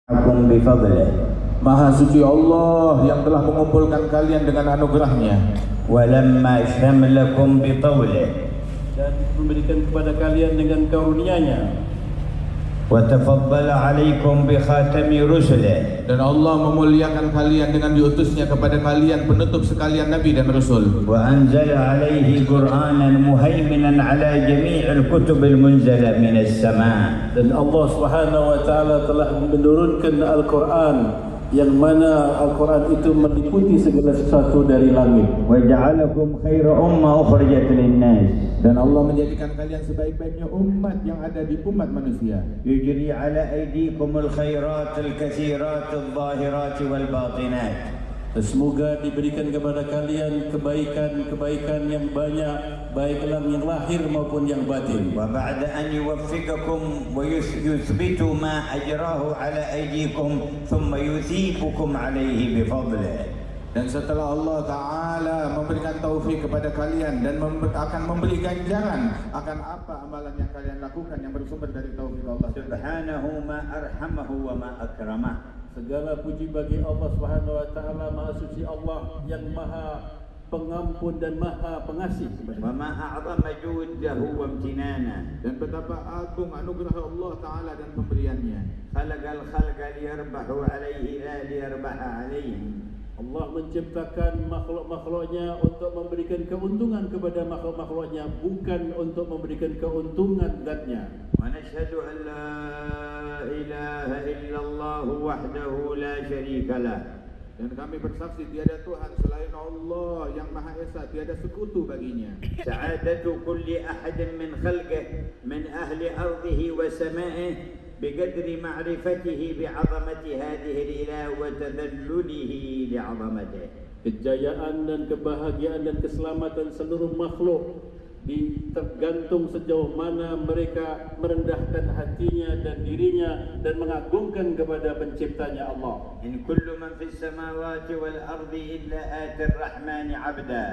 Akum bifadlih. Maha suci Allah yang telah mengumpulkan kalian dengan anugerahnya. Walamma syamlakum bitawlih. Dan memberikan kepada kalian dengan karunia-Nya. Wa tafaddala alaikum bi khatami rusulih. Dan Allah memuliakan kalian dengan diutusnya kepada kalian penutup sekalian Nabi dan Rasul. Wa anzala alaihi Qur'anan muhaiminan ala jami'il kutubil munzala minas sama'. Dan Allah Subhanahu wa taala telah menurunkan Al-Qur'an yang mana Al-Quran itu meliputi segala sesuatu dari langit. Wa ja'alakum khaira umma ukhrijat lin-nas. Dan Allah menjadikan kalian sebaik-baiknya umat yang ada di umat manusia. Yujri ala aydikumul khairatul katsiratul zahiratul wal batinat. Semoga diberikan kepada kalian kebaikan-kebaikan yang banyak, baik yang lahir maupun yang batin. Wa ba'da an yuwaffiqakum wa yuthbitu ma ajrahu ala aydikum thumma yuthibukum alayhi bifadlih. Dan setelah Allah Ta'ala memberikan taufik kepada kalian dan akan memberi ganjaran akan apa amalan yang kalian lakukan yang bersumber dari taufik Allah Subhanahu ma arhamahu wa ma akramah. Segala puji bagi Allah Subhanahu wa taala, Maha suci Allah yang Maha Pengampun dan Maha Pengasih. Wa ma a'zama judahu wa imtinana. Dan betapa agung anugerah Allah Ta'ala dan pemberiannya. Khalaqal khalqa liyarbahu alaihi la liyarbaha alaihi. Allah menciptakan makhluk-makhluknya untuk memberikan keuntungan kepada makhluk-makhluknya, bukan untuk memberikan keuntungan zatnya. Wa nashhadu an la ilaha illallah wahdahu la syarika lah. Dan kami bersaksi tiada Tuhan selain Allah yang Maha Esa, tiada sekutu baginya. Sa'adatu kulli ahadin min khalqihi min ahli ardihi wa sama'ihi biqadri ma'rifatihi bi'azamati hadhihi al-ilah wa tadallulihi li'azamatihi. Kejayaan dan kebahagiaan dan keselamatan seluruh makhluk tergantung sejauh mana mereka merendahkan hatinya dan dirinya dan mengagungkan kepada penciptanya Allah. In kullu man fis samawati wal ardi illa atir rahmani 'abda.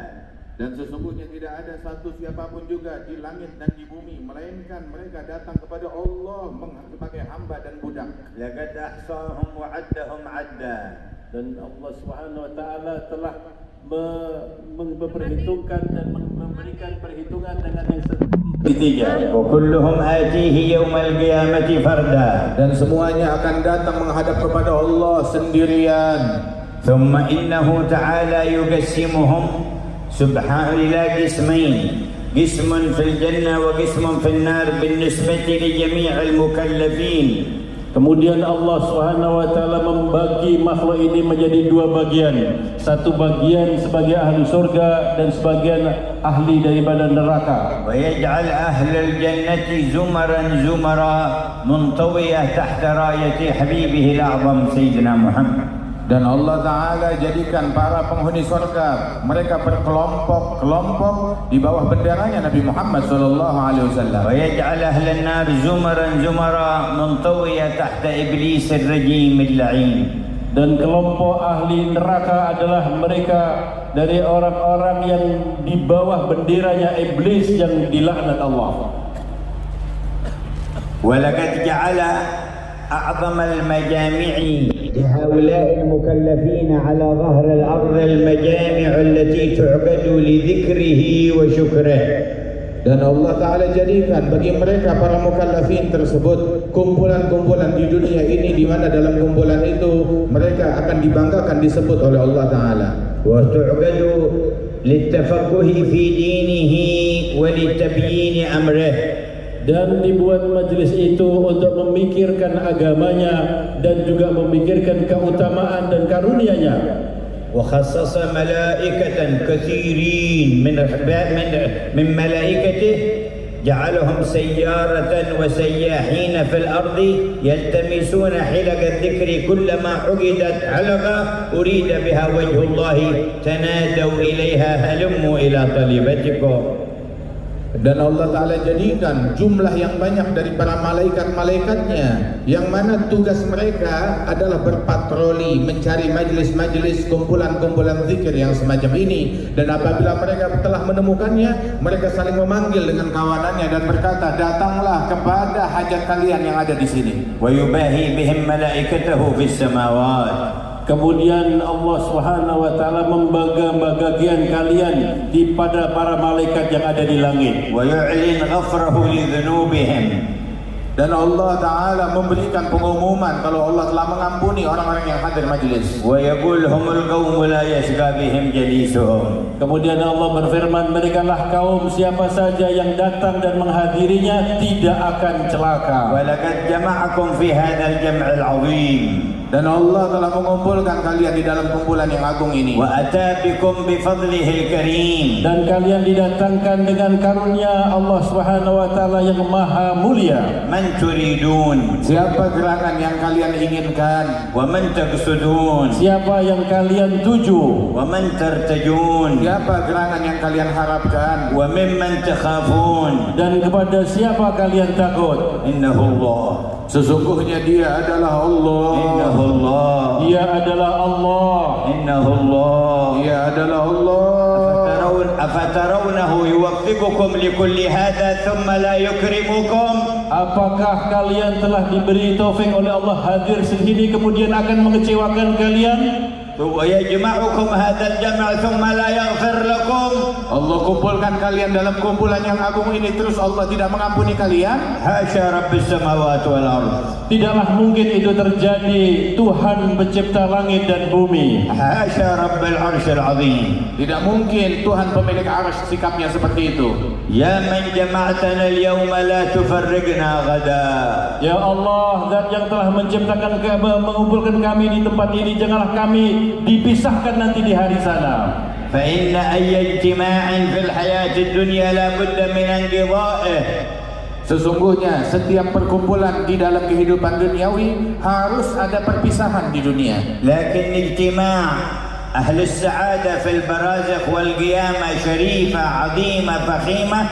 Dan sesungguhnya tidak ada satu siapapun juga di langit dan di bumi melainkan mereka datang kepada Allah sebagai hamba dan budak. Laqad ahsahum wa 'addahum 'adda. Dan Allah Subhanahu wa taala telah memperhitungkan dan memberikan perhitungan dengan yang ketiga. Wa kulluhum atihi yaumal qiyamati farda. Dan semuanya akan datang menghadap kepada Allah sendirian. Thumma innahu ta'ala yuqassimuhum subhanahu ila qismain. Qismun fil jannah wa qismun fil nar binisbati li jami'il mukallafin. Kemudian Allah Subhanahu wa taala membagi makhluk ini menjadi dua bagian. Satu bagian sebagai ahli surga dan sebagian ahli daripada neraka. Wa yaj'al ahlal jannati zumaran zumara muntawiyah tahta rayati habibihi al-a'zam sayyidina Muhammad. Dan Allah Ta'ala jadikan para penghuni surga mereka berkelompok-kelompok di bawah benderanya Nabi Muhammad SAW. Wa yaj'al ahlan nar zumaran zumara muntawiyah tahta iblis ar-rajim al-la'in. Dan kelompok ahli neraka adalah mereka dari orang-orang yang di bawah benderanya iblis yang dilaknat Allah. Wa laqad ja'ala a'zama al-majami'i لهؤلاء المكلفين على ظهر الأرض المجامع التي تعقد لذكره وشكره. Dan Allah Ta'ala jadikan bagi mereka para mukallafin tersebut kumpulan-kumpulan di dunia ini di mana dalam kumpulan itu mereka akan dibanggakan disebut oleh Allah Ta'ala. Wa tu'qadu litafaqquhi fi dinihi wa litabyin amrihi. Dan dibuat majlis itu untuk memikirkan agamanya dan juga memikirkan keutamaan dan karunia-Nya. Wa khassasa malaikatan katsirin min malaikatihi ja'alahum sayyaratan wa sayyahin fil ardi yaltamisuna hilaq adh-dhikri kullama uqidat 'alaqa urida biha wajhu Allah tanadaw ilayha halummu ila talibatikum. Dan Allah Ta'ala jadikan jumlah yang banyak dari para malaikat-malaikatnya, yang mana tugas mereka adalah berpatroli, mencari majlis-majlis, kumpulan-kumpulan zikir yang semacam ini. Dan apabila mereka telah menemukannya, mereka saling memanggil dengan kawanannya dan berkata, datanglah kepada hajat kalian yang ada di sini. Wa yubahi bihim malaikatahu fis samawat. Kemudian Allah Subhanahu wa taala membangga-banggakan kalian di pada para malaikat yang ada di langit. Wa yu'lin ghafrahu li dhunubihim. Dan Allah Ta'ala memberikan pengumuman kalau Allah telah mengampuni orang-orang yang hadir majlis. Wa yaqul humul qawmu la yashqa bihim jalisuhum. Kemudian Allah berfirman, merekalah kaum siapa saja yang datang dan menghadirinya tidak akan celaka. Wa laqad jama'akum fi hadzal jam'il 'azim. Dan Allah telah mengumpulkan kalian di dalam kumpulan yang agung ini. Wa atabikum bi fadlihil karim. Dan kalian didatangkan dengan karunia Allah Subhanahu wa taala yang maha mulia. Man turidun. Siapa gerangan yang kalian inginkan? Wa man taqsudun. Siapa yang kalian tuju? Wa man tartajun. Siapa gerangan yang kalian harapkan? Wa mimman takhafun. Dan kepada siapa kalian takut? Innahu Allah. Sesungguhnya Dia adalah Allah. Innahu Allah. Dia adalah Allah. Innahu Allah. Dia adalah Allah. Afatarawnahu yuwaffiqukum likulli hadha thumma la yukrimukum. Apakah kalian telah diberi taufik oleh Allah hadir sini kemudian akan mengecewakan kalian? Wa yajma'ukum hadzal jam' thumma la yaghfir lakum. Allah kumpulkan kalian dalam kumpulan yang agung ini terus Allah tidak mengampuni kalian? Hasya rabbis samawati wal ardh. Tidaklah mungkin itu terjadi. Tuhan pencipta langit dan bumi. Hasya rabbil arsyil azim. Tidak mungkin Tuhan pemilik arsy sikapnya seperti itu. Ya man jama'tana al-yawma la tufarriqna ghada. Ya Allah, Zat yang telah menciptakan mengumpulkan kami di tempat ini, janganlah kami dipisahkan nanti di hari sana. Fa inna ayya ijtima'in fil hayatid dunya la budda min inqidha'ih. Sesungguhnya setiap perkumpulan di dalam kehidupan duniawi harus ada perpisahan di dunia. Lakin ijtima' ahli as-sa'adah fil barazakh wal qiyamah sharifah 'azimah fakhimah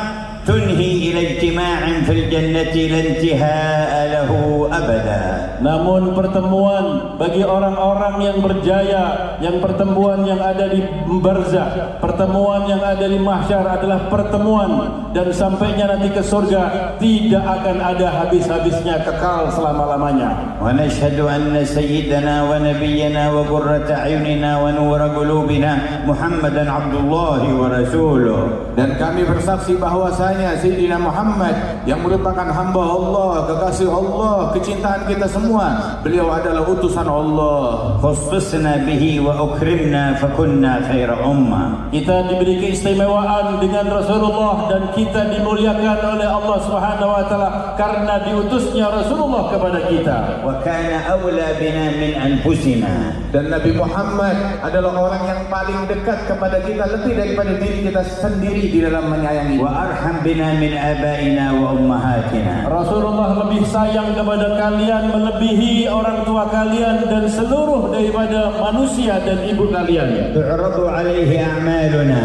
tunhi ila ijtima'in fil jannati la intihaa lahu abada. Namun pertemuan bagi orang-orang yang berjaya, yang pertemuan yang ada di barzakh, pertemuan yang ada di mahsyar adalah pertemuan dan sampainya nanti ke surga tidak akan ada habis-habisnya, kekal selama-lamanya. Wa nashhadu anna sayyidana wa nabiyyana wa qurrata a'yunina wa nura qulubina Muhammadan abdullahi wa rasuluh. Dan kami bersaksi bahwasanya Sayyidina Muhammad yang merupakan hamba Allah, kekasih Allah, kecintaan kita semua, beliau adalah utusan Allah. Khususna bihi wa ukrimna fakunna khaira ummah. Kita diberi keistimewaan dengan Rasulullah dan kita dimuliakan oleh Allah Subhanahu wa taala karena diutusnya Rasulullah kepada kita. Wa kana awla bina min anfusina. Dan Nabi Muhammad adalah orang yang paling dekat kepada kita lebih daripada diri kita sendiri di dalam menyayangi. Wa arham bina min abaina wa ummahatina. Rasulullah lebih sayang kepada kalian melebihi orang tua kalian dan seluruh daripada manusia dan ibu kalian. Tu'radu alaihi a'maluna.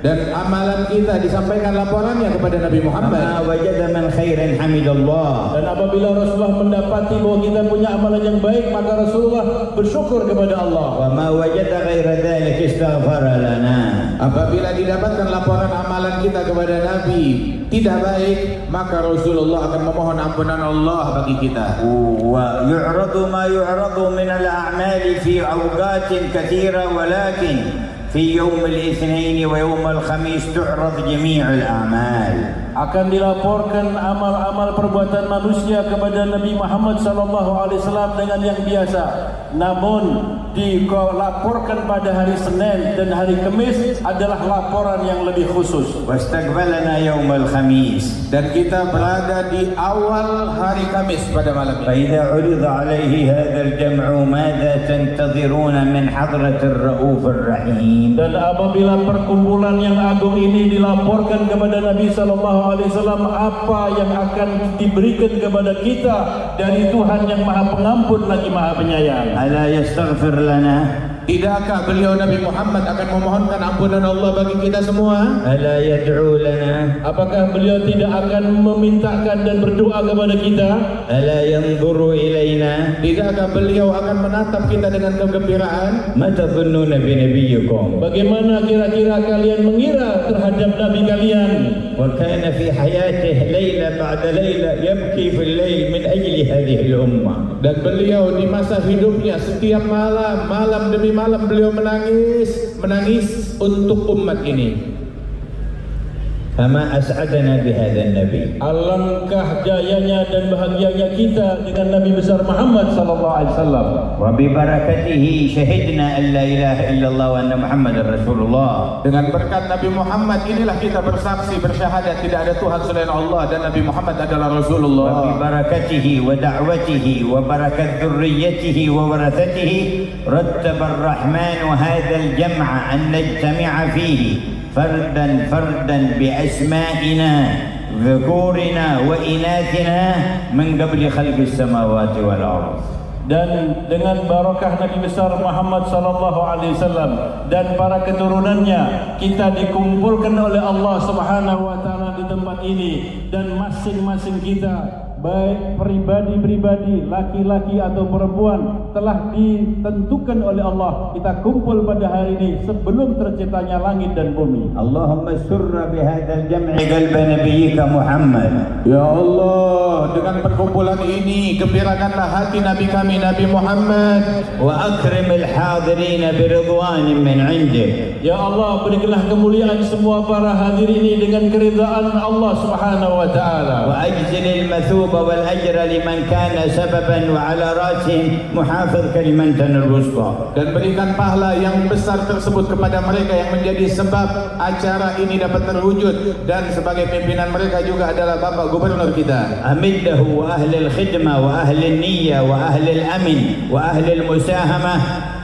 Dan amalan kita disampaikan laporannya kepada Nabi Muhammad. Ma wajada man khairan hamidallah. Dan apabila Rasulullah mendapati bahwa kita punya amalan yang baik, maka Rasulullah bersyukur kepada Allah. Wa ma wajada ghaira dzalik istaghfara lana. Apabila didapatkan laporan amalan kita kepada Nabi tidak baik, maka Rasulullah akan memohon ampunan Allah bagi kita. Wa yu'radu ma yu'radu min al-a'mali fi awqatin katsira walakin في يوم الاثنين ويوم الخميس تعرض جميع الأعمال. Akan dilaporkan amal-amal perbuatan manusia kepada Nabi Muhammad SAW dengan yang biasa. Namun dilaporkan pada hari Senin dan hari Kamis adalah laporan yang lebih khusus. واستقبلنا يوم الخميس. Dan kita berada di awal hari Kamis pada malam ini. فإذا عرض عليه هذا الجمع ماذا تنتظرون من حضرة الرؤوف الرحيم. Dan apabila perkumpulan yang agung ini dilaporkan kepada Nabi SAW, apa yang akan diberikan kepada kita dari Tuhan yang Maha Pengampun lagi Maha Penyayang? ألا يستغفر لنا. Tidakkah beliau Nabi Muhammad akan memohonkan ampunan Allah bagi kita semua? ألا يدعو لنا Apakah beliau tidak akan memintakan dan berdoa kepada kita? ألا ينظر إلينا Tidakkah beliau akan menatap kita dengan kegembiraan? ما تظنون بنبيكم Bagaimana kira-kira kalian mengira terhadap Nabi kalian? وكان في حياته ليلة بعد ليلة يبكي في الليل من أجل هذه الأمة Dan beliau di masa hidupnya setiap malam, malam demi malam beliau menangis untuk umat ini. فما أسعدنا بهذا النبي. Alangkah jayanya dan bahagianya kita dengan Nabi besar Muhammad sallallahu alaihi wasallam. وببركته شهدنا أن لا إله إلا الله وأن محمد رسول الله. Dengan berkat Nabi Muhammad inilah kita bersaksi bersyahadat tidak ada Tuhan selain Allah dan Nabi Muhammad adalah Rasulullah. وببركته ودعوته وبركة ذريته وورثته رتب الرحمن هذا الجمع أن نجتمع فيه فردا فردا بأسمائنا ذكورنا وإناثنا من قبل خلق السماوات والأرض. Dan dengan barakah Nabi besar Muhammad sallallahu alaihi wasallam dan para keturunannya, kita dikumpulkan oleh Allah Subhanahu wa taala di tempat ini, dan masing-masing kita baik pribadi-pribadi, laki-laki atau perempuan, telah ditentukan oleh Allah kita kumpul pada hari ini sebelum terciptanya langit dan bumi. Allahumma surra bihadzal jam'i qalba nabiyyika Muhammad. Ya Allah, dengan perkumpulan ini gembirakanlah hati Nabi kami Nabi Muhammad. Wa akrimil hadirin biridwanin min 'indik. Ya Allah, berikanlah kemuliaan semua para hadirin ini dengan keridhaan Allah Subhanahu wa taala. Wa ajzilil mathub والأجر لمن كان سببا وعلى رأسهم محافظ كلمتنا الوسطى. Dan berikan pahala yang besar tersebut kepada mereka yang menjadi sebab acara ini dapat terwujud, dan sebagai pimpinan mereka juga adalah Bapak Gubernur kita. Amiddahu wa ahli al-khidmah wa ahli al-niyyah wa ahli al-amin wa ahli al-musahamah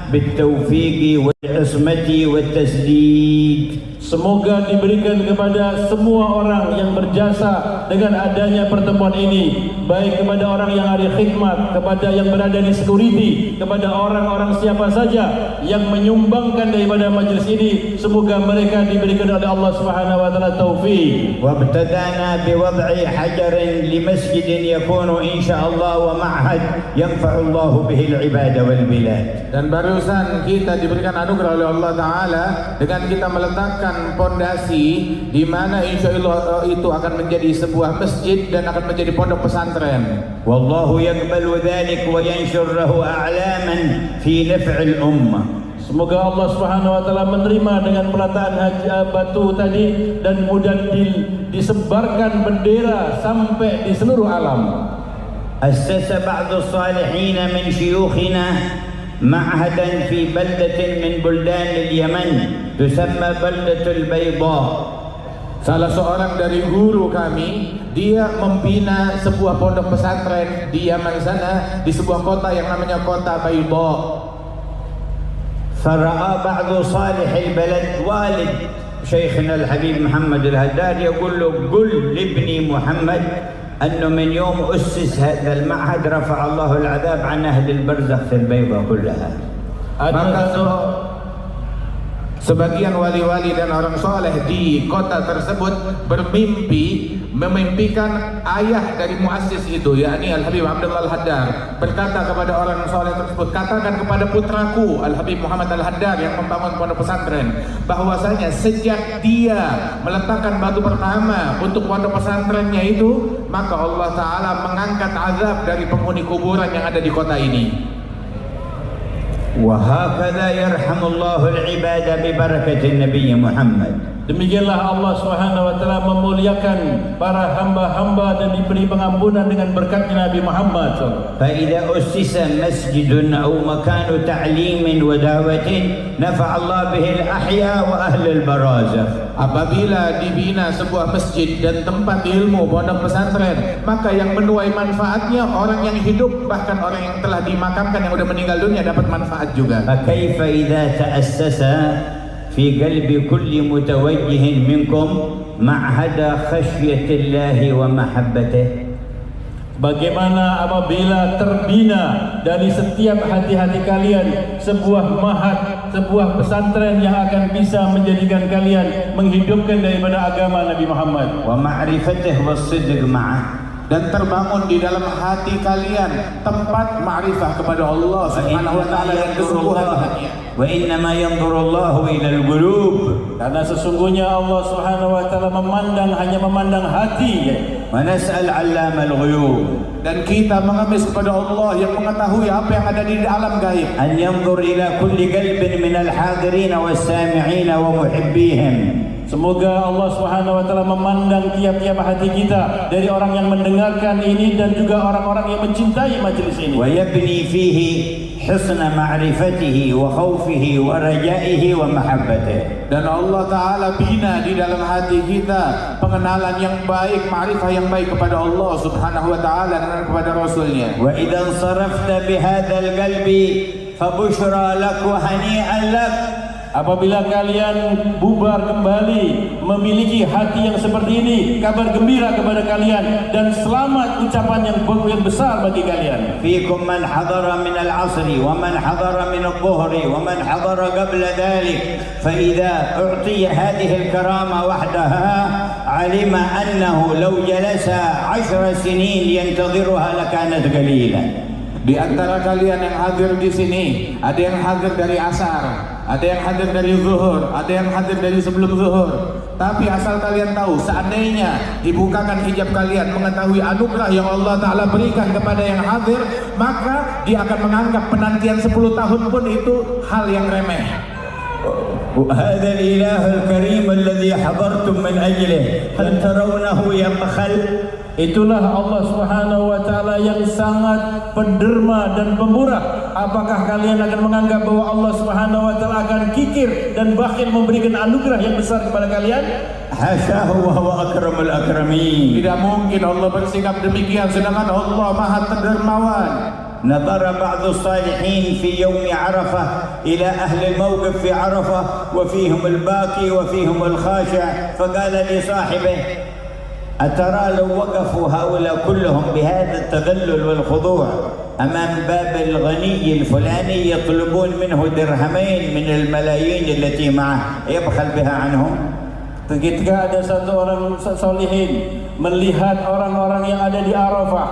بالتوفيق والعصمة والتسديد. Semoga diberikan kepada semua orang yang berjasa dengan adanya pertemuan ini, baik kepada orang yang ahli khidmat, kepada yang berada di security, kepada orang-orang siapa saja yang menyumbangkan daripada majlis ini. Semoga mereka diberikan oleh Allah Subhanahu wa taala taufik. وابتدأنا بوضع حجر لمسجد يكون إن شاء الله ومعهد ينفع الله به العباد والبلاد. Dan barusan kita diberikan anugerah oleh Allah Ta'ala dengan kita meletakkan pondasi di mana insya Allah itu akan menjadi sebuah masjid dan akan menjadi pondok pesantren. Wallahu yaqbalu dzalik wa yanshur lahu a'laman fi naf'il ummah. Semoga Allah Subhanahu wa taala menerima dengan peletaan batu tadi, dan mudah disebarkan bendera sampai di seluruh alam. Assasa ba'du salihin min syuyukhina معهدا في بلدة من بلدان اليمن تسمى بلدة البيضاء. Salah seorang dari guru kami, dia membina sebuah pondok pesantren di Yaman sana, di sebuah kota yang namanya kota Bayda. فرأى بعض صالح البلد والد شيخنا الحبيب محمد الهداد يقول له قل لابني محمد أنه من يوم أسس هذا المعهد رفع الله العذاب عن أهل البرزخ في البيضة كلها. Maka sebagian wali-wali dan orang soleh di kota tersebut memimpikan ayah dari muassis itu, yakni Al-Habib Abdullah Al-Haddad, berkata kepada orang soleh tersebut, katakan kepada putraku Al-Habib Muhammad Al-Haddad yang membangun pondok pesantren bahwasanya sejak dia meletakkan batu pertama untuk pondok pesantrennya itu, maka Allah Ta'ala mengangkat azab dari penghuni kuburan yang ada di kota ini. وهكذا يرحم الله العباد ببركة النبي محمد. Demikianlah Allah Subhanahu wa taala memuliakan para hamba-hamba dan diberi pengampunan dengan berkatnya Nabi Muhammad. فإذا أسس مسجد أو مكان تعليم ودعوة نفع الله به الأحياء وأهل البرازخ. Apabila dibina sebuah masjid dan tempat ilmu pondok pesantren, maka yang menuai manfaatnya orang yang hidup, bahkan orang yang telah dimakamkan yang sudah meninggal dunia dapat manfaat juga. فكيف إذا تأسس في قلب كل متوجه منكم معهد خشية الله ومحبته. Bagaimana apabila terbina dari setiap hati-hati kalian sebuah mahat, sebuah pesantren yang akan bisa menjadikan kalian menghidupkan daripada agama Nabi Muhammad. Wa ma'rifatihi was-sidq ma'ah. Dan terbangun di dalam hati kalian tempat ma'rifah kepada Allah Subhanahu wa taala yang kesungguhan hatinya. Wa innama yanzurullahu ila al-qulub. Karena sesungguhnya Allah Subhanahu wa taala hanya memandang hati. Wa nas'al 'allama al-ghuyub. Dan kita mengemis kepada Allah yang mengetahui apa yang ada di alam gaib. An yanzur ila kulli qalbin min al-hadirin was-sami'in wa muhibbihim. Semoga Allah Subhanahu wa taala memandang tiap-tiap hati kita dari orang yang mendengarkan ini dan juga orang-orang yang mencintai majelis ini. Wa yabni fihi husna ma'rifatihi wa khawfihi wa rajaihi wa mahabbatihi. Dan Allah taala bina di dalam hati kita pengenalan yang baik, ma'rifah yang baik kepada Allah Subhanahu wa taala dan kepada Rasulnya. Wa idza sarafta bihadzal qalbi fa bushra lak wa hani'an lak. Apabila kalian bubar kembali memiliki hati yang seperti ini, kabar gembira kepada kalian dan selamat ucapan yang besar bagi kalian. Fiikum man hadara min al-'asri wa man hadara min adh-dhuhri wa man hadara qabla dhalik. Fa idza u'tiya hadhihi al-karama wahdaha 'alima annahu law jalasa 10 sinin yantadhiruha lakanat qalilan. Di antara kalian yang hadir di sini, ada yang hadir dari asar, ada yang hadir dari zuhur, ada yang hadir dari sebelum zuhur. Tapi asal kalian tahu, seandainya dibukakan hijab kalian mengetahui anugerah yang Allah Ta'ala berikan kepada yang hadir, maka dia akan menganggap penantian 10 tahun pun itu hal yang remeh. وهذا الإله الكريم الذي حضرتم من أجله هل ترونه يبخل. Itulah Allah Subhanahu wa taala yang sangat penderma dan pemurah. Apakah kalian akan menganggap bahwa Allah Subhanahu wa taala akan kikir dan bakhil memberikan anugerah yang besar kepada kalian? Hasyahu wa huwa akramul akramin. Tidak mungkin Allah bersikap demikian, sedangkan Allah Maha Dermawan. نظر بعض الصالحين في يوم عرفة إلى أهل الموقف في عرفة وفيهم الباكي وفيهم الخاشع فقال لصاحبه أترى لو وقفوا هؤلاء كلهم بهذا التذلل والخضوع أمام باب الغني الفلاني يطلبون منه درهمين من الملايين التي معه يبخل بها عنهم. Ketika ada satu orang solihin melihat orang-orang yang ada di Arafah,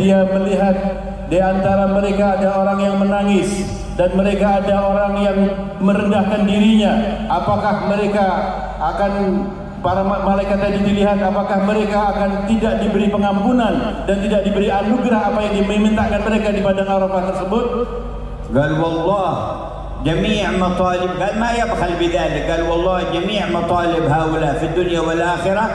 dia melihat di antara mereka ada orang yang menangis dan mereka ada orang yang merendahkan dirinya. Apakah mereka akan, para malaikat tadi dilihat, apakah mereka akan tidak diberi pengampunan dan tidak diberi anugerah apa yang dimintakan mereka di padang Arafah tersebut? قال والله جميع مطالب، قال ما يبخل بذلك، قال والله جميع مطالب هؤلاء في الدنيا والآخرة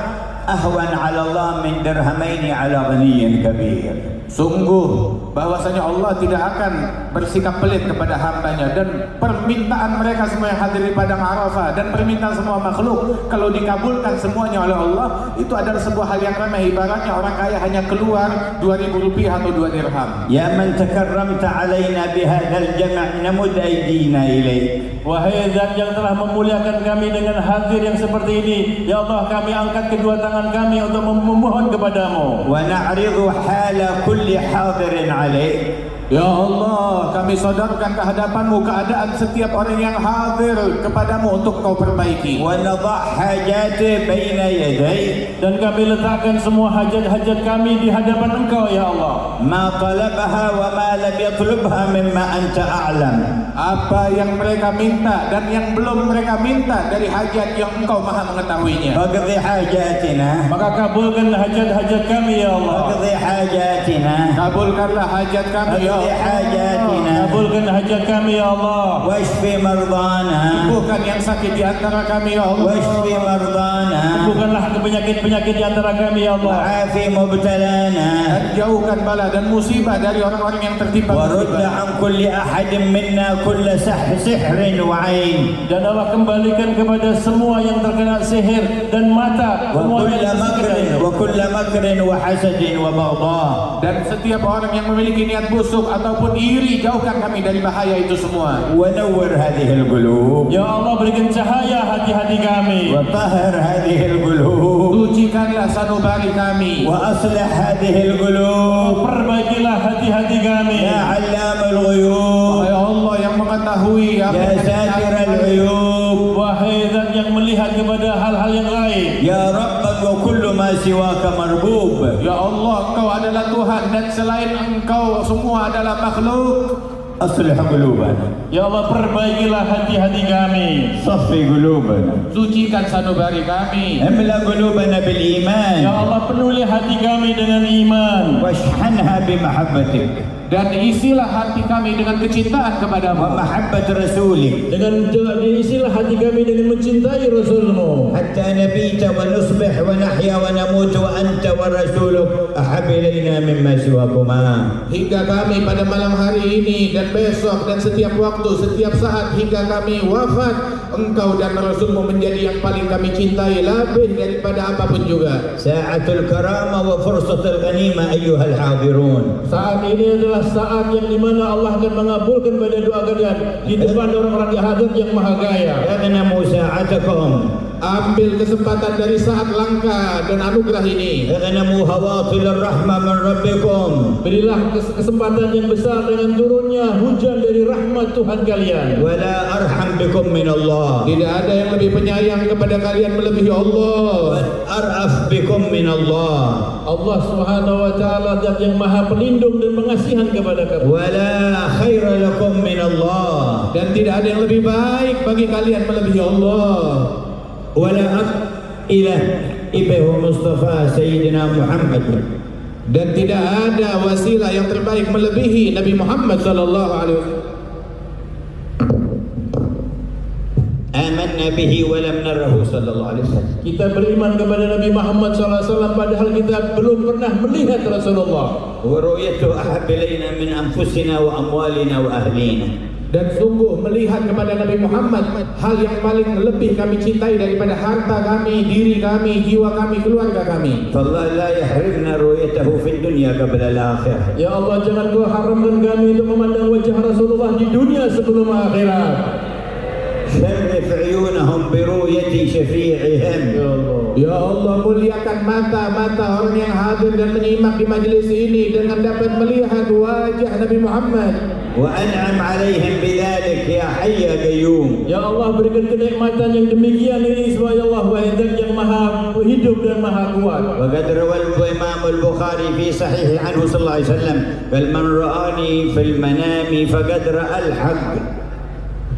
أهون على الله من درهمين على غني كبير. Sungguh bahwasanya Allah tidak akan bersikap pelit kepada hambanya, dan permintaan mereka semua yang hadir di padang Arafah dan permintaan semua makhluk kalau dikabulkan semuanya oleh Allah, itu adalah sebuah hal yang remeh. Ibaratnya orang kaya hanya keluar 2.000 rupiah atau 2 dirham. Ya man takarramta alaina bihadzal jam' namud aydina ilaik. Wahai Zat yang telah memuliakan kami dengan hadir yang seperti ini, ya Allah, kami angkat kedua tangan kami untuk memohon kepadamu. Wa na'ridu hala kulli hadirin alaik. Ya Allah, kami sodorkan ke hadapanmu keadaan setiap orang yang hadir kepadamu untuk kau perbaiki. Wa nadha' hajati baina yaday. Dan kami letakkan semua hajat-hajat kami di hadapan Engkau, ya Allah. Ma talabaha wa ma lam yatlubha mimma anta a'lam. Apa yang mereka minta dan yang belum mereka minta dari hajat yang Engkau Maha mengetahuinya. Faqdi hajatina. Maka kabulkan hajat-hajat kami, ya Allah. Faqdi hajatina. Kabulkanlah hajat kami, ya Allah. Hajatina. Kabulkan hajat kami, ya Allah. Washfi mardana. Sembuhkan yang sakit di antara kami, ya Allah. Washfi mardana. Sembuhkanlah penyakit-penyakit di antara kami, ya Allah. Wa'afi mubtalana. Dan jauhkan bala dan musibah dari orang-orang yang tertimpa Warudda musibah. an kulli ahadin minna kulla sihrin wa 'ain. Dan Allah kembalikan kepada semua yang terkena sihir dan mata, Wa semua kulla yang makrin terkena. wa وكل مكر وحسد وبغضاء. Dan setiap orang yang memiliki niat busuk ataupun iri, jauhkan kami dari bahaya itu semua. ونور هذه القلوب. Ya Allah, berikan cahaya hati-hati kami. وطهر هذه القلوب. Sucikanlah sanubari kami. وأصلح هذه القلوب. Perbaikilah hati-hati kami. يا علام الغيوب. Ya Allah yang mengetahui apa يا yang ساتر kami العيوب. Wahai Zat yang melihat kepada hal-hal yang lain. يا رب وكل ما سواك مربوب. Ya Allah, Engkau adalah Tuhan dan selain Engkau semua adalah makhluk. أصلح قلوبنا. Ya Allah, perbaikilah hati-hati kami. صفي قلوبنا. Sucikan sanubari kami. املأ قلوبنا بالإيمان. Ya Allah, penuhi hati kami dengan iman. واشحنها بمحبتك Dan isilah hati kami dengan kecintaan kepadamu. ومحبة رسولك Dengan diisilah hati kami dengan mencintai Rasul-Mu. حتى نبيت ونصبح ونحيا ونموت وأنت ورسولك أحب إلينا مما سواكما. Hingga kami pada malam hari ini dan besok dan setiap waktu, setiap saat hingga kami wafat, Engkau dan Rasul-Mu menjadi yang paling kami cintai lebih daripada apapun juga. ساعة الكرامة وفرصة الغنيمة أيها الحاضرون. Saat ini adalah saat yang dimana Allah akan mengabulkan pada doa kalian di depan orang-orang yang hadir yang maha gaya. اغنموا ساعتكم. Ambil kesempatan dari saat langka dan anugerah ini. اغنموا هواطل الرحمة من ربكم. Berilah kesempatan yang besar dengan turunnya hujan dari rahmat Tuhan kalian. ولا أرحم بكم من الله. Tidak ada yang lebih penyayang kepada kalian melebihi Allah. أرأف بكم من الله. Allah Subhanahu wa taala Zat yang maha pelindung dan pengasihan kepada kamu. ولا خير لكم من الله. Dan tidak ada yang lebih baik bagi kalian melebihi Allah. ولا إله إبه مصطفى سيدنا محمد. Dan tidak ada wasilah yang terbaik melebihi Nabi Muhammad sallallahu alaihi wasallam. آمنا به ولم نره صلى الله عليه وسلم. Kita beriman kepada Nabi Muhammad SAW padahal kita belum pernah melihat Rasulullah. ورؤيته أحب إلينا من أنفسنا وأموالنا وأهلينا. Dan sungguh melihat kepada Nabi Muhammad hal yang paling lebih kami cintai daripada harta kami, diri kami, jiwa kami, keluarga kami. فالله لا يحرمنا رؤيته في الدنيا قبل الآخرة. Ya Allah, jangan Kau haramkan kami untuk memandang wajah Rasulullah di dunia sebelum akhirat. شرف عيونهم برؤية شفيعهم. Ya Allah, muliakan mata-mata orang yang hadir dan menyimak di majelis ini dengan dapat melihat wajah Nabi Muhammad. وأنعم عليهم بذلك يا حي يا قيوم. Ya Allah, berikan kenikmatan yang demikian ini supaya Allah wahai Zat yang maha hidup dan maha kuat. وقد روى الإمام البخاري في صحيح عنه صلى الله عليه وسلم قال من رآني في المنام فقد رأى الحق.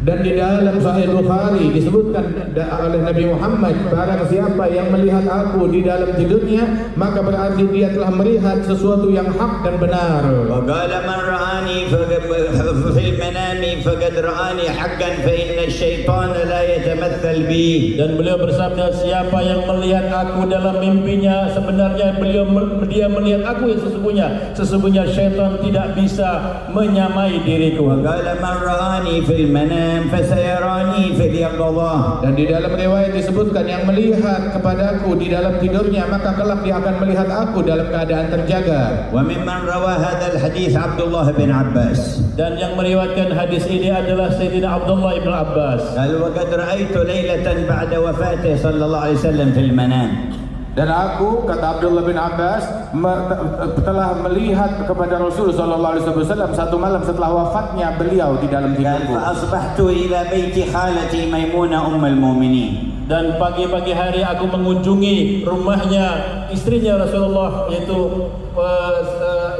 Dan di dalam Sahih Bukhari disebutkan oleh Nabi Muhammad, barang siapa yang melihat aku di dalam tidurnya, maka berarti dia telah melihat sesuatu yang hak dan benar. وقال من رآني في المنام فقد رآني حقا فإن الشيطان لا يتمثل بي. Dan beliau bersabda, siapa yang melihat aku dalam mimpinya, sebenarnya dia melihat aku yang sesungguhnya syaitan tidak bisa menyamai diriku. وقال من رآني في المنام فسيراني في اليقظة. Dan di dalam riwayat disebutkan yang melihat kepadaku di dalam tidurnya, maka kelak dia akan melihat aku dalam keadaan terjaga. وممن روى هذا الحديث عبد الله بن عباس. Dan yang meriwayatkan hadis ini adalah Sayyidina Abdullah ibn Abbas. قال وقد رأيت ليلة بعد وفاته صلى الله عليه وسلم في المنام. Dan aku, kata Abdullah bin Abbas, telah melihat kepada Rasul sallallahu alaihi wasallam satu malam setelah wafatnya beliau di dalam قال tidurku. فأصبحت إلى بيت خالتي ميمونة أم المؤمنين. Dan pagi-pagi hari aku mengunjungi rumahnya istrinya Rasulullah, yaitu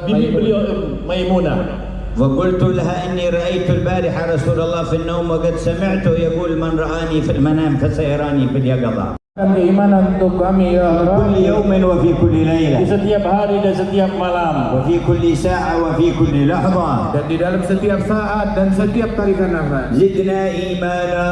bibi beliau Maimunah. وقلت لها إني رأيت البارحة رسول الله في النوم وقد سمعته يقول من رآني في المنام فسيراني في اليقظة. Keimanan untuk kami ya كل Allah, يوم وفي كل Di ليلة setiap hari dan setiap malam, وفي كل ساعة وفي كل لحظة. dan di dalam setiap saat dan setiap tarikan nafas. زدنا إيمانا.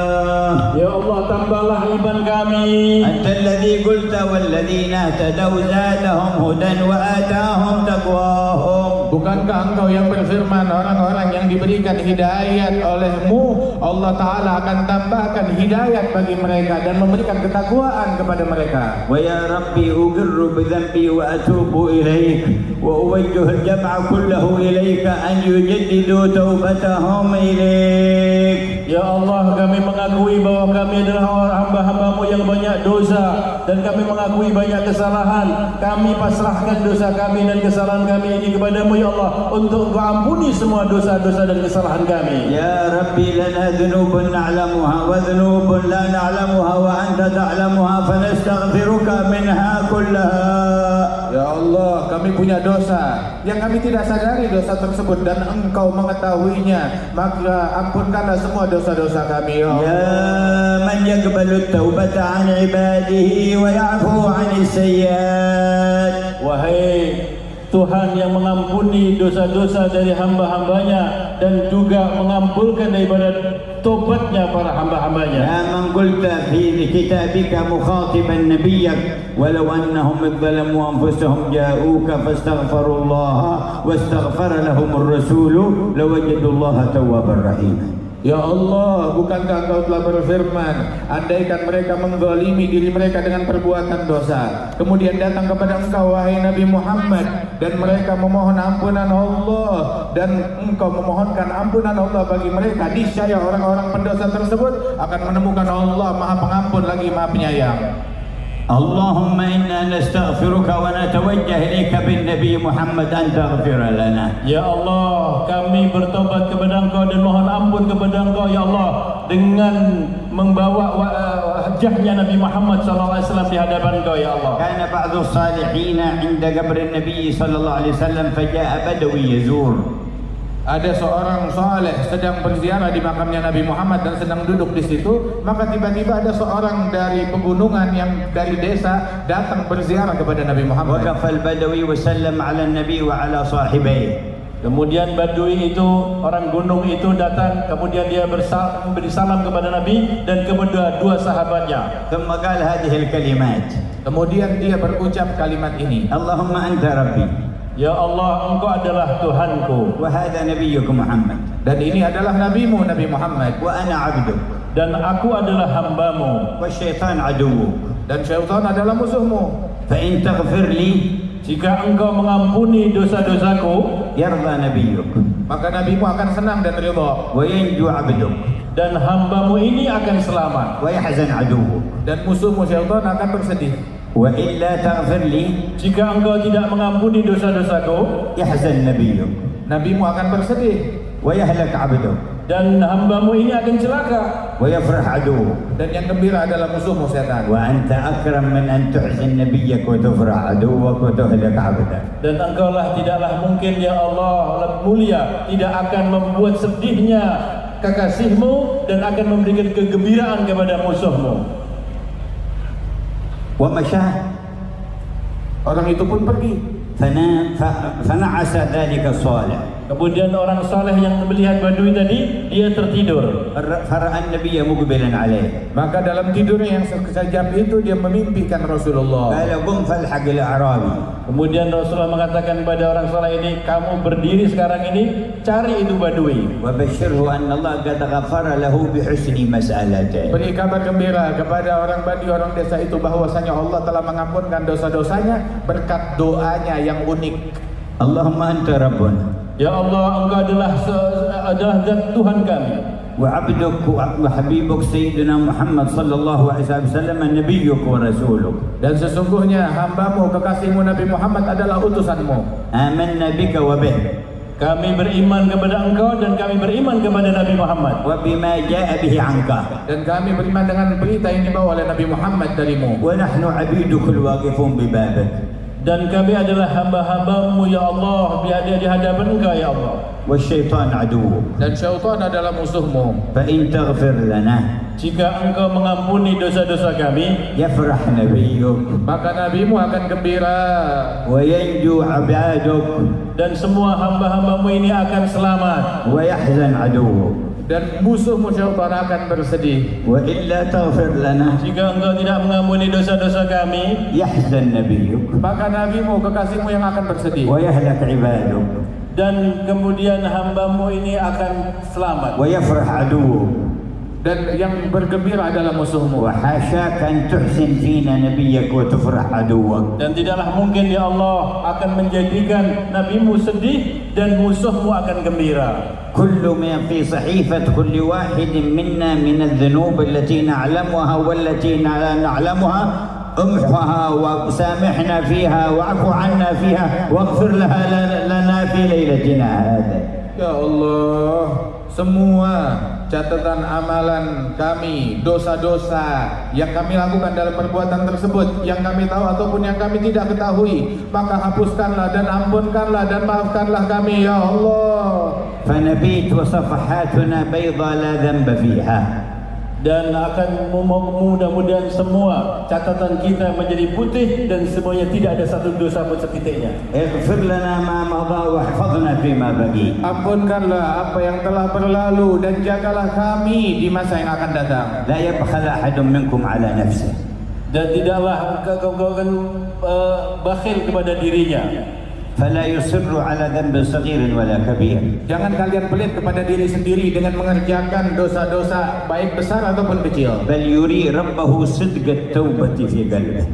ya Allah, tambahlah iman kami. أنت الذي قلت والذين اهتدوا زادهم هدى وآتاهم تقواهم. Bukan Bukankah engkau yang berfirman, orang-orang yang diberikan hidayat olehmu, Allah Ta'ala akan tambahkan hidayat bagi mereka dan memberikan ketakwaan kepada mereka. ويا ربي أقر بذنبي وأتوب إليك وأوجه الجمع كله إليك أن يجددوا توبتهم إليك. Ya Allah, kami mengakui bahwa kami adalah hamba-hambamu yang banyak dosa, dan kami mengakui banyak kesalahan. Kami pasrahkan dosa kami dan kesalahan kami ini kepadamu ya Allah, untuk Engkau ampuni semua dosa-dosa dan kesalahan kami. يا ربي لنا ذنوب نعلمها وذنوب لا نعلمها وأنت تعلمها فنستغفرك منها كلها. Ya Allah, kami punya dosa yang kami tidak sadari dosa tersebut dan Engkau mengetahuinya, maka ampunkanlah semua dosa-dosa kami ya Allah. يا من يقبل التوبة عن عباده ويعفو عن السيئات. Wahai Tuhan yang mengampuni dosa-dosa dari hamba-hambanya dan juga mengabulkan daripada tobatnya para hamba-hambanya. يا من قلت في كتابك مخاطبا نبيك ولو أنهم إذ ظلموا أنفسهم جاءوك فاستغفروا الله واستغفر لهم الرسول لوجدوا الله توابا رحيما. Ya Allah, bukankah Engkau telah berfirman, andaikan mereka menggolimi diri mereka dengan perbuatan dosa, kemudian datang kepada Engkau wahai Nabi Muhammad, dan mereka memohon ampunan Allah, dan Engkau memohonkan ampunan Allah bagi mereka, niscaya orang-orang pendosa tersebut akan menemukan Allah Maha Pengampun lagi Maha Penyayang. اللهم إنا نستغفرك ونتوجه إليك بالنبي محمد أن تغفر لنا. Ya Allah, kami bertobat kepada Engkau dan mohon ampun kepada Engkau ya Allah, dengan membawa wajahnya Nabi Muhammad SAW di hadapan Engkau ya Allah. كان بعض الصالحين عند قبر النبي صلى الله عليه وسلم فجاء بدوي يزور. Ada seorang saleh sedang berziarah di makamnya Nabi Muhammad dan sedang duduk di situ, maka tiba-tiba ada seorang dari pegunungan yang dari desa datang berziarah kepada Nabi Muhammad. وقف البدوي وسلم على النبي وعلى صاحبيه. Kemudian Badui itu, orang gunung itu datang, kemudian dia memberi salam kepada Nabi dan kepada dua sahabatnya. ثم قال هذه الكلمات. Kemudian dia berucap kalimat ini, اللهم أنت ربي. Ya Allah, Engkau adalah Tuhanku, وهذا نبيك محمد. dan ini adalah nabimu Nabi Muhammad, وأنا عبدك. dan aku adalah hambamu, والشيطان عدوك. dan syaitan adalah musuhmu. فإن تغفر لي jika Engkau mengampuni dosa-dosaku, يرضى نبيك maka nabimu akan senang dan ridha, وينجو عبدك dan hambamu ini akan selamat, ويحزن عدوك. Dan musuhmu syaitan akan bersedih. وإلا تغفر لي jika Engkau tidak mengampuni dosa-dosaku, يحزن نبيك Nabimu akan bersedih, ويهلك عبدك dan hambamu ini akan celaka, ويفرح عدوك. dan yang gembira adalah musuhmu setan. وأنت أكرم من أن تحزن نبيك وتفرح عدوك وتهلك عبدك. dan Engkaulah tidaklah mungkin ya Allah mulia tidak akan membuat sedihnya kekasihmu dan akan memberikan kegembiraan kepada musuhmu. ومشى. Orang itu pun pergi. فنعس ذلك الصالح. Kemudian orang saleh yang melihat Badui tadi, dia tertidur. فرأى النبي مقبلا عليه. Maka dalam tidurnya yang sekejap itu dia memimpikan Rasulullah. قال قم فالحق الأعرابي. Kemudian Rasulullah mengatakan kepada orang saleh ini, kamu berdiri sekarang ini, cari itu Badui. وبشره أن الله قد غفر له بحسن مسألته. Beri kabar gembira kepada orang Badui, orang desa itu, bahwasanya Allah telah mengampunkan dosa-dosanya berkat doanya yang unik. اللهم أنت ربنا. Ya Allah, Engkau adalah zat Tuhan kami, وعبدك وحبيبك سيدنا محمد صلى الله عليه وسلم نبيك ورسولك. Dan sesungguhnya hambamu, kekasihmu Nabi Muhammad adalah utusanmu. آمنا بك وبه. kami beriman kepada Engkau dan kami beriman kepada Nabi Muhammad, وبما جاء به عنك. Dan kami beriman dengan berita yang dibawa oleh Nabi Muhammad darimu. ونحن عبيدك الواقفون ببابك. dan kami adalah hamba-hambamu ya Allah di hadapan Engkau ya Allah. والشيطان عدوك. Dan syaitan adalah musuhmu. فإن تغفر لنا Jika Engkau mengampuni dosa-dosa kami, يفرح نبيك Maka nabimu akan gembira. وينجو عبادك dan semua hamba-hambamu ini akan selamat, ويحزن عدوك. Dan musuhmu syaitan akan bersedih. وإلا تغفر لنا jika Engkau tidak mengampuni dosa-dosa kami, يحزن نبيك Maka nabimu, kekasihmu yang akan bersedih. ويهلك عبادك. dan kemudian hamba-Mu ini akan selamat. ويفرح عدوه. Dan yang bergembira adalah musuhmu. وحاشاك أن تحسن فينا نبيك وتفرح عدوك. Dan tidaklah mungkin ya Allah akan menjadikan Nabi-Mu sedih dan musuh-Mu akan gembira. كل ما في صحيفة كل واحد منا من الذنوب التي نعلمها والتي لا نعلمها امحها وسامحنا فيها واعف عنا فيها واغفر لها لنا في ليلتنا هذا. Ya Allah, semua catatan amalan kami, dosa-dosa yang kami lakukan dalam perbuatan tersebut, yang kami tahu ataupun yang kami tidak ketahui, maka hapuskanlah dan ampunkanlah dan maafkanlah kami ya Allah. فنبيت وصفحاتنا بيضاء لا ذنب فيها. Dan akan mudah-mudahan semua catatan kita menjadi putih dan semuanya tidak ada satu dosa pun setitiknya. اغفر لنا ما مضى واحفظنا فيما بقي. Ampunkanlah apa yang telah berlalu dan jagalah kami di masa yang akan datang. لا يبخل أحد منكم على نفسه. Dan tidaklah kau akan bakhil kepada dirinya. فلا يصر على ذنب صغير ولا كبير. Jangan kalian pelit kepada diri sendiri dengan mengerjakan dosa-dosa baik besar ataupun kecil. بل يري ربه صدق التوبة في قلبه.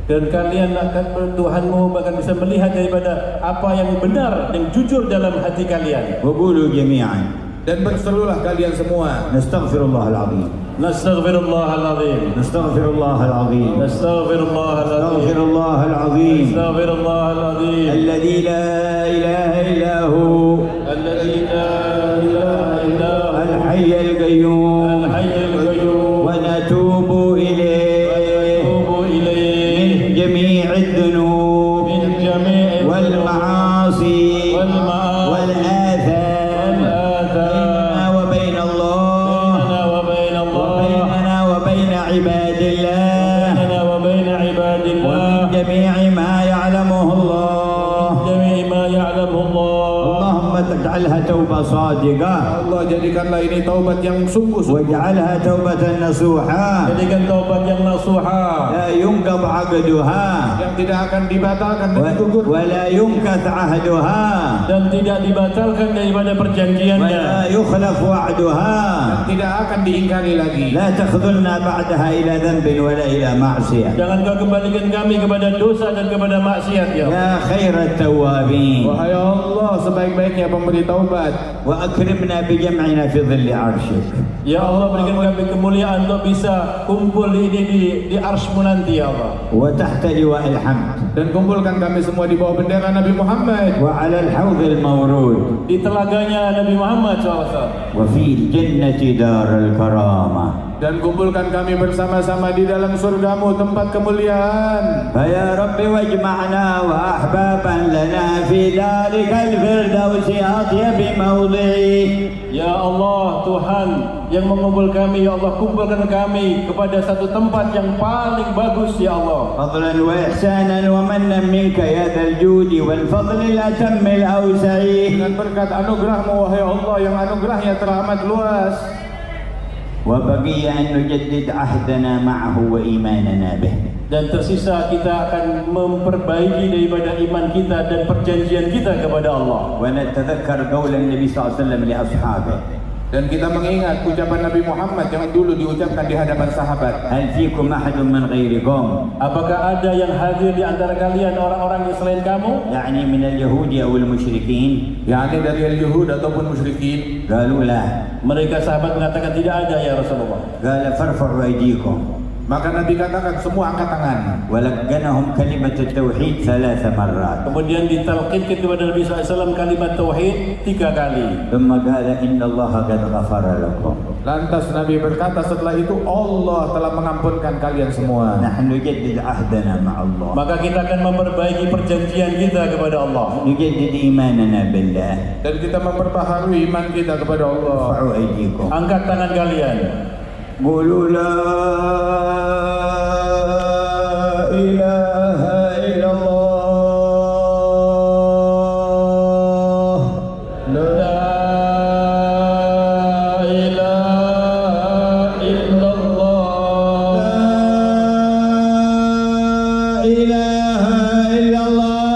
Dan kalian akan Tuhanmu bahkan bisa melihat daripada apa yang benar dan jujur dalam hati kalian. وقولوا جميعا Dan berserulah kalian semua. نستغفر الله العظيم. نستغفر الله العظيم. نستغفر الله العظيم. نستغفر الله العظيم. نستغفر الله العظيم. نستغفر الله العظيم. الذي لا إله إلا هو. الذي لا إله إلا هو. الحي القيوم. الحي القيوم. ونتوب إليه. ونتوب إليه. من جميع الذنوب. من جميع والمعاصي. والمعاصي. والآثام. بيننا وبين الله. بيننا وبين الله. وبيننا وبين عباد الله. بيننا وبين عباد الله. ومن جميع ما يعلمه الله. جميع ما يعلمه الله. اللهم اجعلها توبة صادقة. Allah jadikanlah ini taubat yang sungguh-sungguh. واجعلها توبة نصوحة. Jadikan taubat yang nasuha. لا ينقض عقدها. Yang tidak akan dibatalkan dan digugur. ولا ينكث عهدها. Dan tidak dibatalkan daripada perjanjiannya. ولا يخلف وعدها. Yang tidak akan diingkari lagi. لا تخذلنا بعدها إلى ذنب ولا إلى معصية. Jangan kau kembalikan kami kepada dosa dan kepada maksiat ya Allah. يا خير التوابين. Wahai Allah, sebaik-baiknya pemberi taubat. وأكرمنا بجمعنا في ظل عرشك. Ya Allah, berikan kami kemuliaan untuk bisa kumpul di arsy-Mu nanti ya Allah. وتحت لواء الحمد. Dan kumpulkan kami semua di bawah bendera Nabi Muhammad. وعلى الحوض المورود. Di telaganya Nabi Muhammad SAW. وفي الجنة دار الكرامة. Dan kumpulkan kami bersama-sama di dalam surgamu, tempat kemuliaan. فيا رب واجمعنا وأحبابا لنا في ذلك الفردوس أطيب موضعي. Ya Allah, Tuhan yang mengumpul kami, ya Allah, kumpulkan kami kepada satu tempat yang paling bagus ya Allah. فضلا وإحسانا ومنا منك يا ذا الجود والفضل الأتم الأوسع. Dengan berkat anugerahmu wahai Allah yang anugerahnya teramat luas. وبقي أن نجدد عهدنا معه وإيماننا به. Dan tersisa kita akan memperbaiki daripada iman kita dan perjanjian kita kepada Allah. ونتذكر قول النبي صلى الله عليه وسلم لأصحابه. Dan kita mengingat ucapan Nabi Muhammad yang dulu diucapkan di hadapan sahabat. هل فيكم أحد من غيركم؟ Apakah ada yang hadir di antara kalian orang-orang yang selain kamu? يعني من اليهود أو المشركين؟ Yakni dari al-Yahud ataupun musyrikin. قالوا لا. Mereka sahabat mengatakan tidak ada ya Rasulullah. قال فارفعوا أيديكم. Maka Nabi katakan semua angkat tangan. ولقنهم كلمة التوحيد 3 مرات. Kemudian ditalqinkan kepada Nabi SAW kalimat tauhid 3 kali. ثم قال إن الله قد غفر لكم. Lantas Nabi berkata setelah itu, Allah telah mengampunkan kalian semua. نحن نجدد عهدنا مع الله. Maka kita akan memperbaiki perjanjian kita kepada Allah. نجدد إيماننا بالله. Dan kita memperbaharui iman kita kepada Allah. ارفعوا أيديكم. Angkat tangan kalian. قولوا لا إله إلا الله. La ilaha illallah. لا إله إلا الله.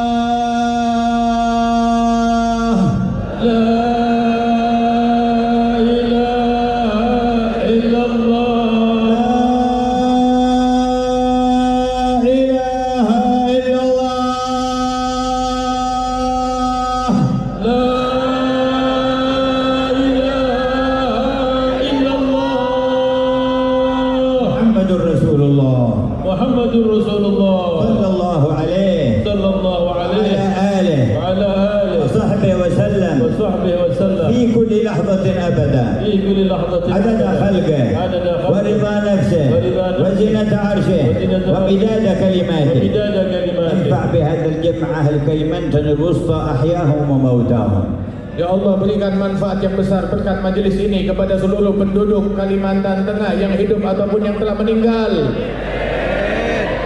لحظة أبدا في كل لحظة عدد خلقه ورضا نفسه وزنة عرشه ومداد كلماته انفع بهذا الجمع أهل كلمنتن الوسطى أحياهم وموتاهم. Ya Allah, berikan manfaat yang besar berkat majelis ini kepada seluruh penduduk Kalimantan Tengah yang hidup ataupun yang telah meninggal.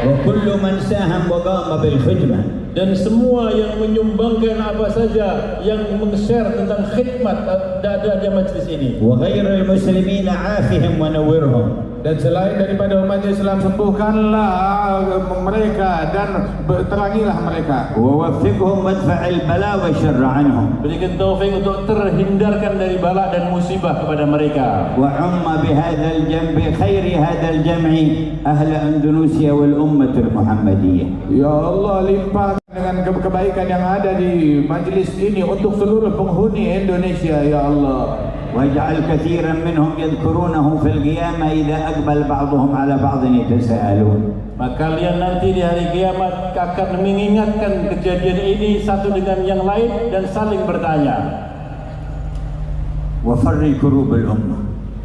وكل من ساهم وقام بالخدمة. Dan semua yang menyumbangkan apa saja yang meng-share tentang khidmat ada majlis ini. وغير المسلمين عافهم ونورهم. Dan selain daripada umat Islam, sembuhkanlah mereka dan terangilah mereka. ووفقهم وادفع البلاء والشر عنهم. Berikan taufik untuk terhindarkan dari bala dan musibah kepada mereka. وعم بهذا الجنب خير هذا الجمع أهل أندونيسيا والأمة المحمدية. Ya Allah, limpahkan dengan kebaikan yang ada di majlis ini untuk seluruh penghuni Indonesia, ya Allah. واجعل كثيرا منهم يذكرونه في القيامة إذا أقبل بعضهم على بعض يتساءلون. Maka kalian nanti di hari kiamat akan mengingatkan kejadian ini satu dengan yang lain dan saling bertanya. وفرج كروب الأمة.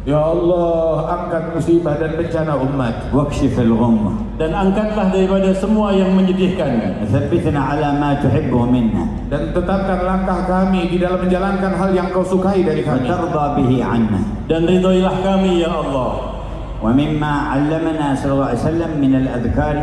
Ya Allah, angkat musibah dan bencana umat. واكشف الغمة. Dan angkatlah daripada semua yang menyedihkan. ثبتنا على ما تحبه منا. Dan tetapkan langkah kami di dalam menjalankan hal yang kau sukai dari kami. وترضى به عنا. Dan ridhoilah kami ya Allah. ومما علمنا صلى الله عليه وسلم من الأذكار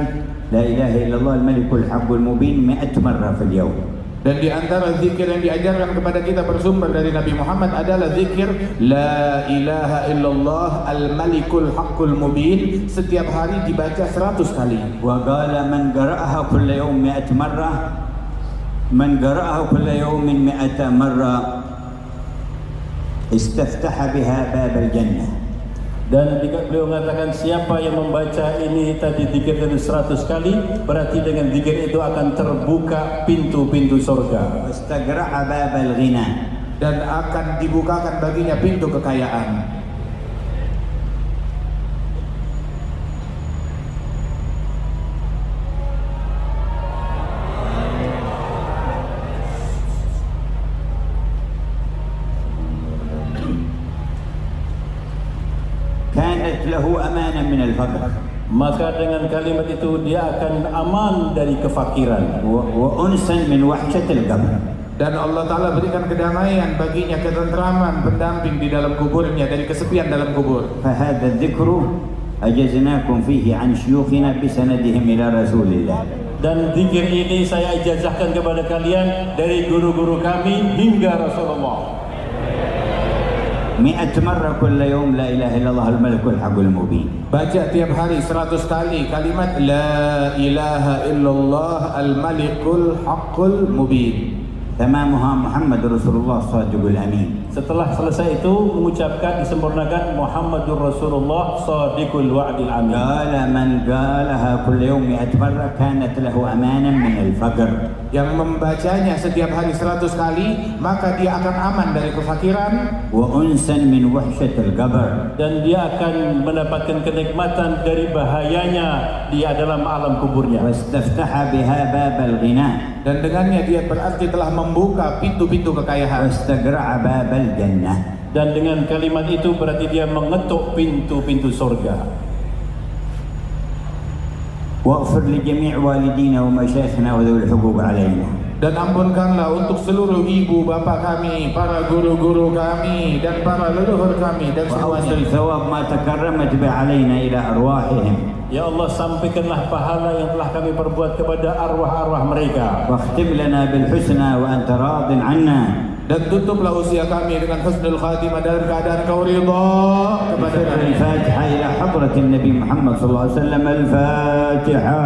لا إله إلا الله الملك الحق المبين 100 مرة في اليوم. Dan di antara zikir yang diajarkan kepada kita bersumber dari Nabi Muhammad adalah zikir La ilaha illallah al-malikul haqqul mubin. Setiap hari dibaca 100 kali. وقال من قرأها كل يوم 100 مرة من قرأها كل يوم 100 مرة استفتح بها باب الجنة. Dan beliau mengatakan siapa yang membaca ini tadi zikir itu 100 kali, berarti dengan zikir itu akan terbuka pintu-pintu surga. واستقرع باب الغنى. Dan akan dibukakan baginya pintu kekayaan. كانت له أمانا من الفقر. Maka dengan kalimat itu dia akan aman dari kefakiran. وأنسا من وحشة القبر. Dan Allah Ta'ala berikan kedamaian baginya, ketentraman, pendamping di dalam kuburnya dari kesepian dalam kubur. فهذا الذكر أجزناكم فيه عن شيوخنا بسندهم إلى رسول الله. Dan zikir ini saya ijazahkan kepada kalian dari guru-guru kami hingga Rasulullah. 100 مرة كل يوم لا إله إلا الله الملك الحق المبين. Baca tiap hari 100 kali kalimat La ilaha illallah al-malikul haqqul mubin. تمامها محمد رسول الله الصادق الأمين. Setelah selesai itu mengucapkan disempurnakan Muhammadur Rasulullah Shadiqul Wa'dil Amin. قال من قالها كل يوم 100 مرة كانت له أمانا من الفقر. Yang membacanya setiap hari 100 kali, maka dia akan aman dari kefakiran. وأنسا من وحشة القبر. Dan dia akan mendapatkan kenikmatan dari bahayanya dia dalam alam kuburnya. واستفتح بها باب الغنى. Dan dengannya dia berarti telah membuka pintu-pintu kekayaan. واستقرع باب الجنة. Dan dengan kalimat itu berarti dia mengetuk pintu-pintu surga. واغفر لجميع والدينا ومشايخنا وذوي الحقوق علينا. Dan ampunkanlah untuk seluruh ibu bapa kami, para guru-guru kami, dan para leluhur kami, dan semuanya. وأوصل ثواب ما تكرمت به علينا إلى أرواحهم. Ya Allah, sampaikanlah pahala yang telah kami perbuat kepada arwah-arwah mereka. واختم لنا بالحسنى وأنت راض عنا. Dan tutuplah usia kami dengan husnul khatimah dalam keadaan kau ridha kepada kami. الفاتحة إلى حضرة النبي محمد صلى الله عليه وسلم. الفاتحة.